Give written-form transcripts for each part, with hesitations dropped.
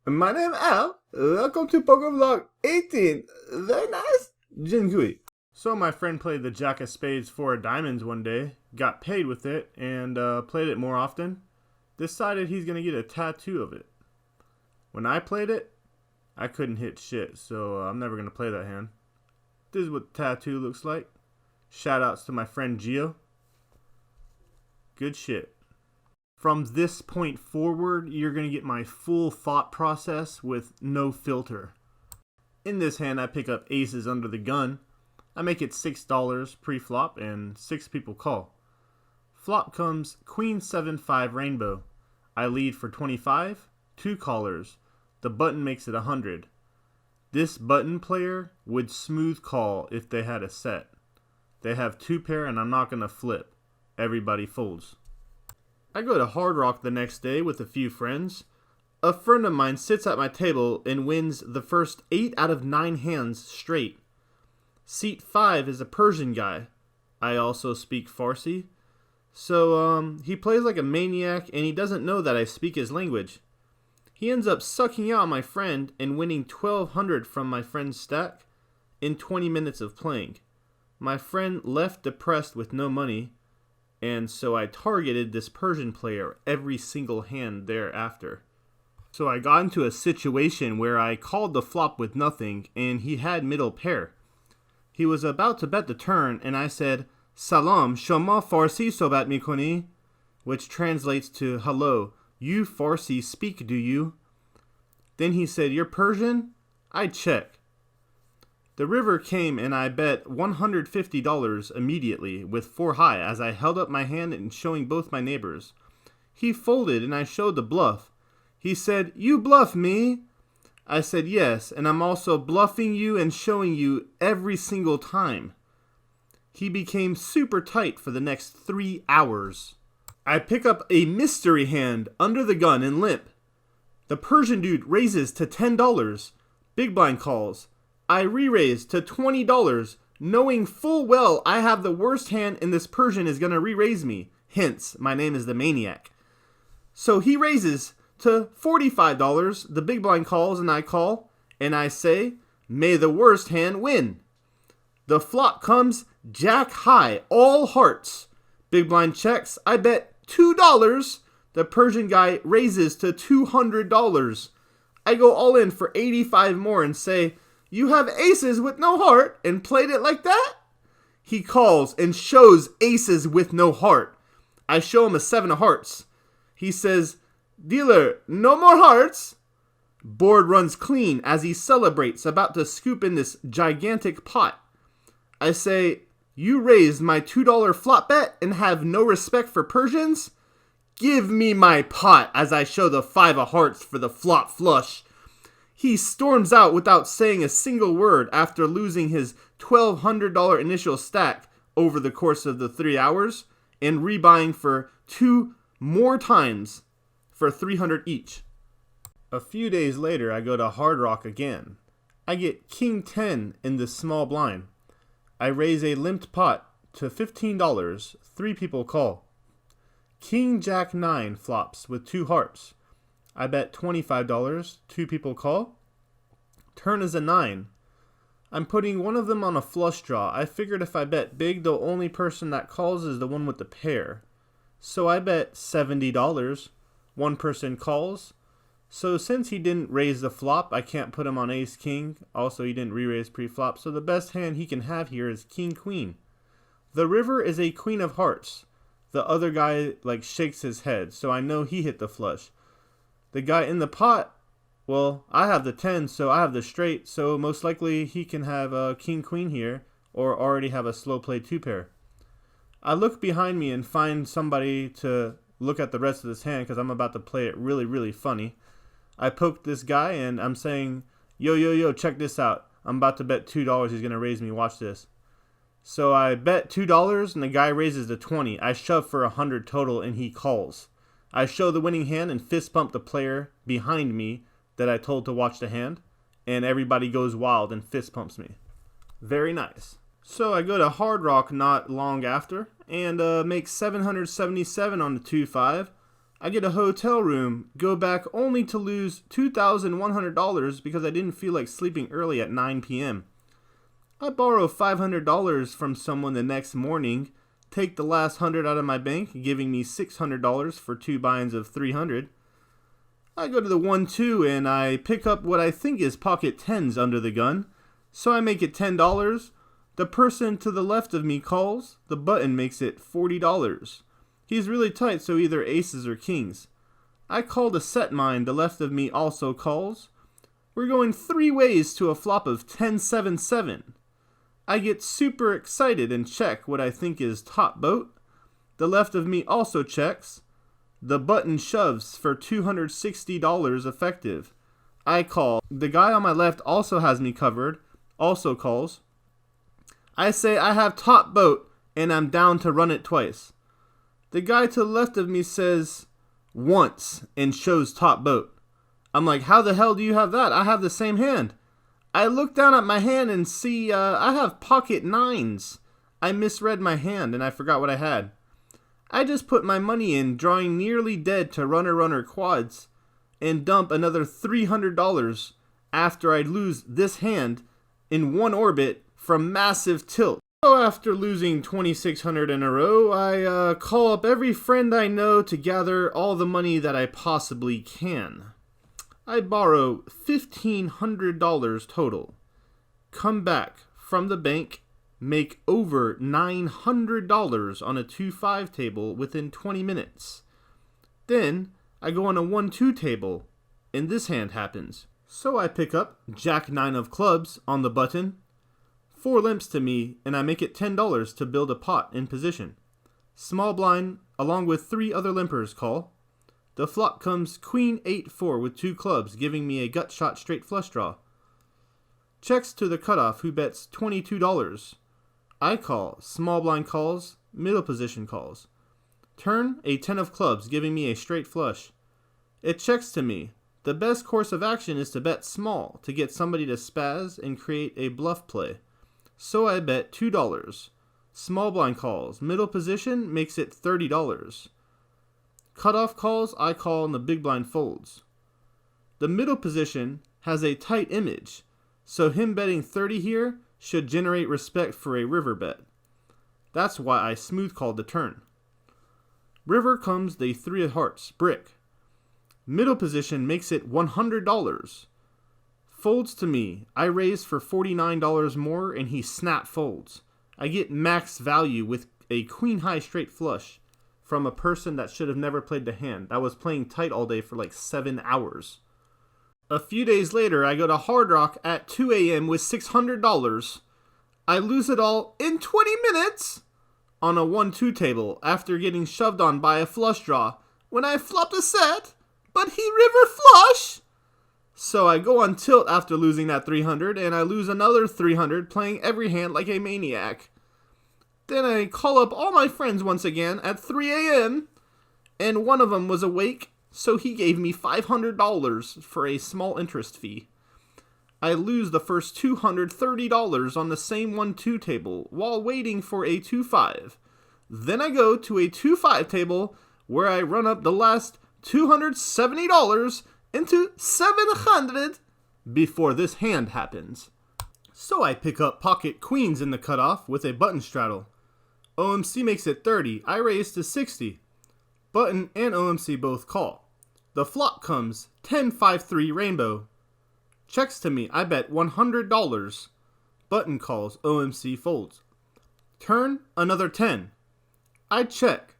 My name Al. Welcome to Poker Vlog 18. Very nice. Jinkui. So my friend played the Jack of Spades 4 diamonds one day, got paid with it, and played it more often. Decided he's going to get a tattoo of it. When I played it, I couldn't hit shit, so I'm never going to play that hand. This is what the tattoo looks like. Shoutouts to my friend Gio. Good shit. From this point forward, you're going to get my full thought process with no filter. In this hand, I pick up aces under the gun. I make it $6 pre-flop and 6 people call. Flop comes Queen 7-5 rainbow. I lead for 25, 2 callers. The button makes it 100. This button player would smooth call if they had a set. They have 2 pair and I'm not going to flip. Everybody folds. I go to Hard Rock the next day with a few friends. A friend of mine sits at my table and wins the first 8 out of 9 hands straight. Seat 5 is a Persian guy. I also speak Farsi. So he plays like a maniac and he doesn't know that I speak his language. He ends up sucking out my friend and winning 1,200 from my friend's stack in 20 minutes of playing. My friend left depressed with no money. And so I targeted this Persian player every single hand thereafter. So I got into a situation where I called the flop with nothing and he had middle pair. He was about to bet the turn and I said, Salam, shoma Farsi sobat mikoni, which translates to, hello, you Farsi speak, do you? Then he said, you're Persian? I check. The river came and I bet $150 immediately with 4 high as I held up my hand and showing both my neighbors. He folded and I showed the bluff. He said, you bluff me? I said, yes, and I'm also bluffing you and showing you every single time. He became super tight for the next 3 hours. I pick up a mystery hand under the gun and limp. The Persian dude raises to $10. Big blind calls. I re-raise to $20, knowing full well I have the worst hand and this Persian is going to re-raise me. Hence, my name is the Maniac. So he raises to $45. The big blind calls and I call, and I say, may the worst hand win. The flop comes Jack high, all hearts. Big blind checks. I bet $2. The Persian guy raises to $200. I go all in for 85 more and say, you have aces with no heart and played it like that? He calls and shows aces with no heart. I show him a 7 of hearts. He says, dealer, no more hearts. Board runs clean as he celebrates, about to scoop in this gigantic pot. I say, you raised my $2 flop bet and have no respect for Persians? Give me my pot as I show the 5 of hearts for the flop flush. He storms out without saying a single word after losing his $1,200 initial stack over the course of the 3 hours and rebuying for 2 more times for $300 each. A few days later, I go to Hard Rock again. I get King 10 in the small blind. I raise a limped pot to $15. 3 people call. King Jack 9 flops with 2 hearts. I bet $25, 2 people call. Turn is a 9. I'm putting one of them on a flush draw. I figured if I bet big, the only person that calls is the one with the pair. So I bet $70. 1 person calls. So since he didn't raise the flop, I can't put him on ace king. Also, he didn't re-raise pre-flop. So the best hand he can have here is king queen. The river is a queen of hearts. The other guy shakes his head, so I know he hit the flush. The guy in the pot, well, I have the 10, so I have the straight, so most likely he can have a king-queen here, or already have a slow play 2 pair. I look behind me and find somebody to look at the rest of this hand, because I'm about to play it really, really funny. I poke this guy, and I'm saying, yo, check this out. I'm about to bet $2 he's going to raise me, watch this. So I bet $2, and the guy raises to 20. I shove for 100 total, and he calls. I show the winning hand and fist bump the player behind me that I told to watch the hand, and everybody goes wild and fist pumps me. Very nice. So I go to Hard Rock not long after and make 777 on the 2-5. I get a hotel room, go back only to lose $2,100 because I didn't feel like sleeping early at 9 p.m. I borrow $500 from someone the next morning, take the last 100 out of my bank, giving me $600 for 2 buy-ins of 300. I go to the 1-2 and I pick up what I think is pocket 10s under the gun, so I make it $10. The person to the left of me calls, the button makes it $40. He's really tight, so either aces or kings. I call the set mine, the left of me also calls. We're going 3 ways to a flop of 10-7-7. I get super excited and check what I think is top boat. The left of me also checks. The button shoves for $260 effective. I call. The guy on my left also has me covered, also calls. I say I have top boat and I'm down to run it twice. The guy to the left of me says once and shows top boat. I'm like, how the hell do you have that? I have the same hand. I look down at my hand and see I have pocket 9s. I misread my hand and I forgot what I had. I just put my money in, drawing nearly dead to runner quads, and dump another $300 after I lose this hand in one orbit from massive tilt. So after losing 2,600 in a row, I call up every friend I know to gather all the money that I possibly can. I borrow $1,500 total, come back from the bank, make over $900 on a 2-5 table within 20 minutes. Then I go on a 1-2 table, and this hand happens. So I pick up Jack 9 of clubs on the button, 4 limps to me, and I make it $10 to build a pot in position. Small blind, along with 3 other limpers, call. The flop comes Queen 8-4 with 2 clubs, giving me a gut shot straight flush draw. Checks to the cutoff, who bets $22. I call. Small blind calls. Middle position calls. Turn, a 10 of clubs, giving me a straight flush. It checks to me. The best course of action is to bet small to get somebody to spaz and create a bluff play. So I bet $2. Small blind calls. Middle position makes it $30. Cutoff calls, I call, and the big blind folds. The middle position has a tight image, so him betting 30 here should generate respect for a river bet. That's why I smooth called the turn. River comes the 3 of hearts, brick. Middle position makes it $100. Folds to me. I raise for $49 more and he snap folds. I get max value with a queen high straight flush from a person that should have never played the hand. That was playing tight all day for like 7 hours. A few days later, I go to Hard Rock at 2 a.m. with $600. I lose it all in 20 minutes on a 1-2 table after getting shoved on by a flush draw when I flopped a set, but he river flush. So I go on tilt after losing that 300, and I lose another 300 playing every hand like a maniac. Then I call up all my friends once again at 3 a.m., and one of them was awake, so he gave me $500 for a small interest fee. I lose the first $230 on the same 1-2 table while waiting for a 2-5. Then I go to a 2-5 table where I run up the last $270 into $700 before this hand happens. So I pick up pocket queens in the cutoff with a button straddle. OMC makes it 30. I raise to 60. Button and OMC both call. The flop comes 10-5-3 rainbow. Checks to me. I bet $100. Button calls. OMC folds. Turn, another 10. I check.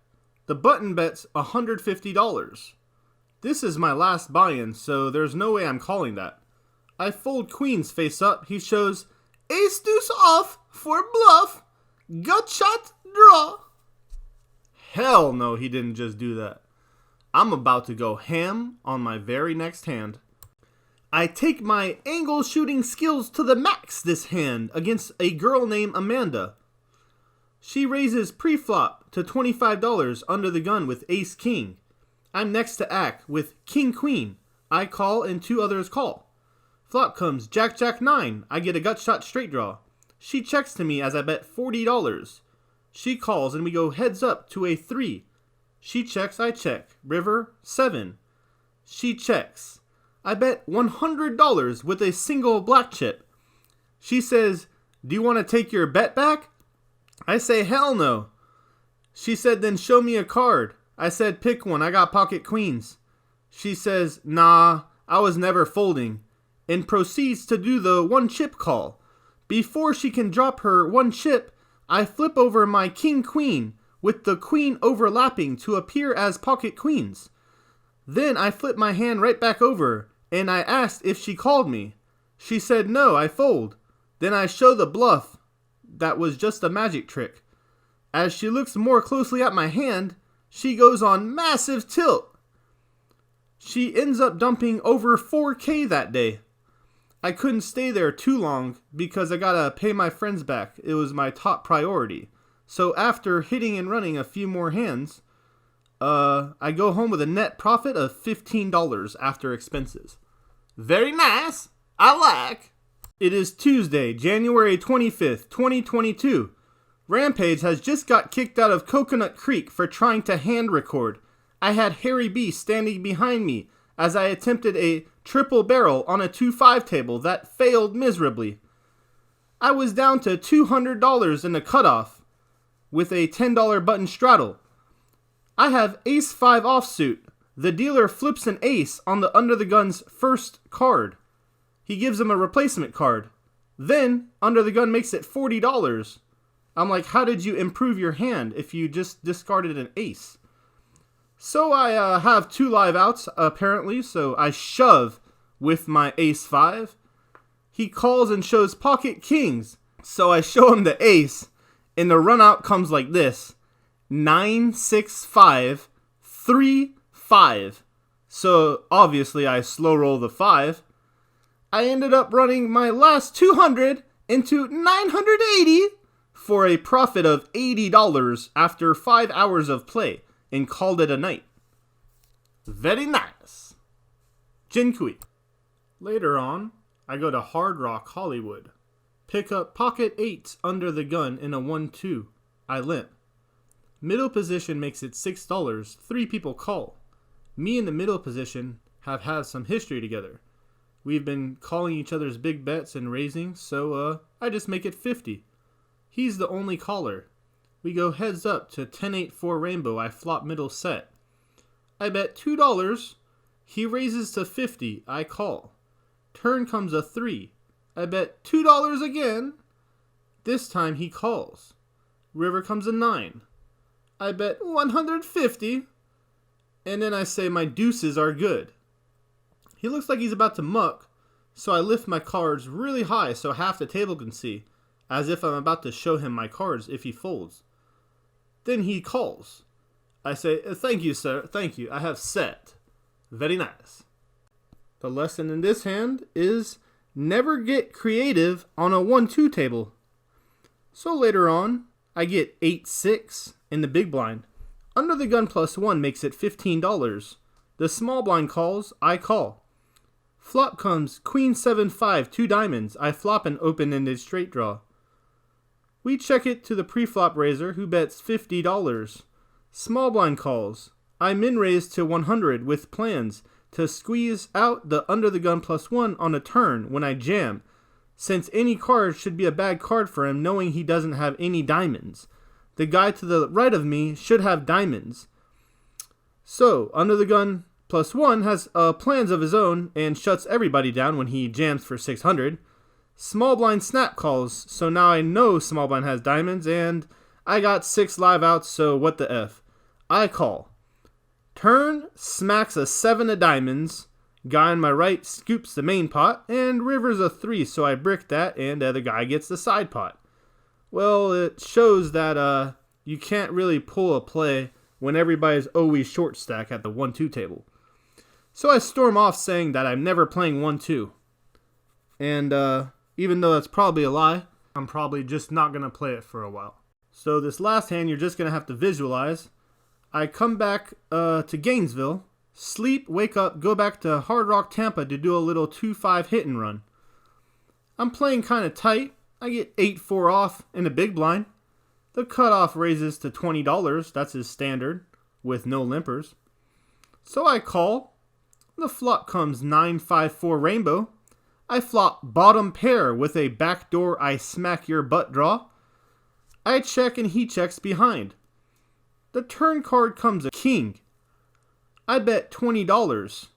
The button bets $150. This is my last buy-in, so there's no way I'm calling that. I fold queens face up. He shows ace deuce off for bluff. Gut shot draw. Hell no, he didn't just do that. I'm about to go ham on my very next hand. I take my angle shooting skills to the max this hand against a girl named Amanda. She raises pre-flop to $25 under the gun with ace king. I'm next to act with king queen. I call and 2 others call. Flop comes jack jack 9. I get a gut shot straight draw. She checks to me as I bet $40. She calls and we go heads up to a 3. She checks, I check. River, 7. She checks. I bet $100 with a single black chip. She says, do you want to take your bet back? I say, hell no. She said, then show me a card. I said, pick one, I got pocket queens. She says, nah, I was never folding, and proceeds to do the one chip call. Before she can drop her one chip, I flip over my king queen, with the queen overlapping to appear as pocket queens. Then I flip my hand right back over, and I asked if she called me. She said, no, I fold. Then I show the bluff. That was just a magic trick. As she looks more closely at my hand, she goes on massive tilt. She ends up dumping over 4K that day. I couldn't stay there too long because I gotta pay my friends back. It was my top priority. So after hitting and running a few more hands, I go home with a net profit of $15 after expenses. Very nice. I like. It is Tuesday, January 25th, 2022. Rampage has just got kicked out of Coconut Creek for trying to hand record. I had Harry B standing behind me as I attempted a triple barrel on a 2-5 table that failed miserably. I was down to $200 in the cutoff with a $10 button straddle. I have ace 5 offsuit. The dealer flips an ace on the under the gun's first card. He gives him a replacement card. Then, under the gun makes it $40. I'm like, how did you improve your hand if you just discarded an ace? So I have 2 live outs, apparently, so I shove with my ace 5. He calls and shows pocket kings, so I show him the ace, and the run out comes like this. 9, 6, 5, 3, 5. So, obviously, I slow roll the 5. I ended up running my last 200 into 980 for a profit of $80 after 5 hours of play and called it a night. Very nice. Jinkui. Later on, I go to Hard Rock, Hollywood. Pick up pocket 8s under the gun in a 1-2. I limp. Middle position makes it $6. 3 people call. Me in the middle position have had some history together. We've been calling each other's big bets and raising, so I just make it 50. He's the only caller. We go heads up to 10-8-4 rainbow. I flop middle set. I bet $2. He raises to 50. I call. Turn comes a 3. I bet $2 again. This time he calls. River comes a 9. I bet 150. And then I say my deuces are good. He looks like he's about to muck, so I lift my cards really high so half the table can see, as if I'm about to show him my cards if he folds. Then he calls. I say, thank you, sir, thank you, I have set. Very nice. The lesson in this hand is never get creative on a 1-2 table. So later on, I get 8-6 in the big blind. Under the gun +1 makes it $15. The small blind calls, I call. Flop comes Queen 7-5, 2 diamonds. I flop an open-ended straight draw. We check it to the pre-flop raiser, who bets $50. Small blind calls. I min-raise to 100 with plans to squeeze out the under the gun +1 on a turn when I jam, since any card should be a bad card for him knowing he doesn't have any diamonds. The guy to the right of me should have diamonds. So, under the gun +1 has plans of his own and shuts everybody down when he jams for 600. Small blind snap calls, so now I know small blind has diamonds, and I got 6 live outs, so what the F. I call. Turn smacks a 7 of diamonds. Guy on my right scoops the main pot, and river's a 3, so I brick that, and the guy gets the side pot. Well, it shows that you can't really pull a play when everybody's always short stack at the 1-2 table. So I storm off saying that I'm never playing 1-2. And even though that's probably a lie, I'm probably just not going to play it for a while. So this last hand you're just going to have to visualize. I come back to Gainesville, sleep, wake up, go back to Hard Rock, Tampa to do a little 2-5 hit and run. I'm playing kind of tight. I get 8-4 off in the big blind. The cutoff raises to $20. That's his standard. with no limpers. So I call. The flop comes 9-5-4 rainbow. I flop bottom pair with a backdoor I smack your butt draw. I check and he checks behind. The turn card comes a king. I bet $20.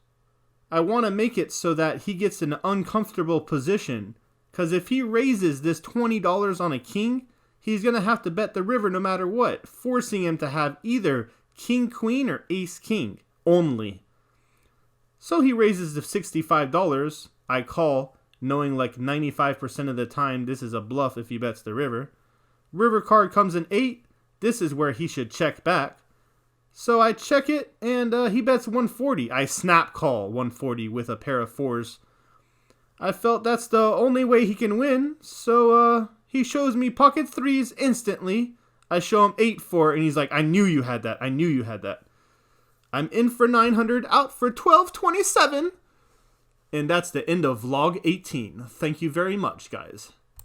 I want to make it so that he gets an uncomfortable position, because if he raises this $20 on a king, he's going to have to bet the river no matter what, forcing him to have either king queen or ace king only. So he raises the $65. I call, knowing like 95% of the time this is a bluff if he bets the river. River card comes an 8. This is where he should check back. So I check it, and he bets 140. I snap call 140 with a pair of 4s. I felt that's the only way he can win, so he shows me pocket 3s instantly. I show him 8-4, and he's like, I knew you had that. I knew you had that. I'm in for 900, out for 1227. And that's the end of vlog 18. Thank you very much, guys.